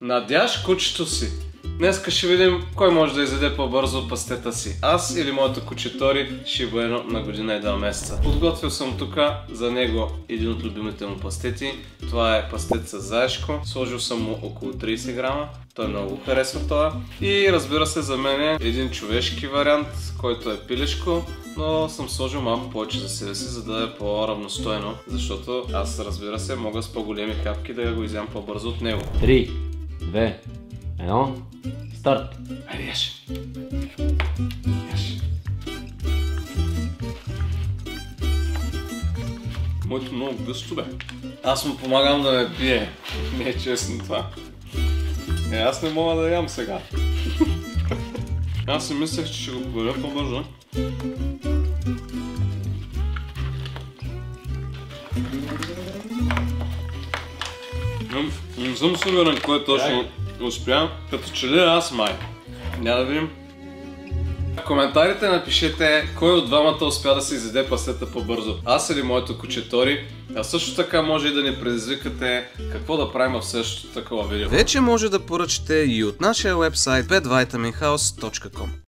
Надяш кучето си. Днеска ще видим кой може да изяде по-бързо пастета си. Аз или моето куче Тори, шибуено на година и 2 месеца. Подготвил съм тук за него един от любимите му пастети. Това е пастет с заешко. Сложил съм му около 30 грама. Той много харесва това. И разбира се, за мен е един човешки вариант, който е пилешко, но съм сложил малко повече за себе си, за да е по-равностойно, защото аз, разбира се, мога с по-големи капки да го изям по-бързо от него. 3, 2, 1, старт! Айде, яш! Моето много гъсто бе. Аз му помагам да ме пие. Не е честно това. Аз не мога да ям сега. Аз си мислех, че ще го побеля по-бързо. Не съм сигурен кой точно успя. Като че ли аз май. Няма да видим. В коментарите напишете кой от двамата успя да се изяде пастета по-бързо. Аз или моето куче Тори. А също така може и да ни предизвикате какво да правим в същото такова видео. Вече може да поръчате и от нашия вебсайт betvitaminhouse.com.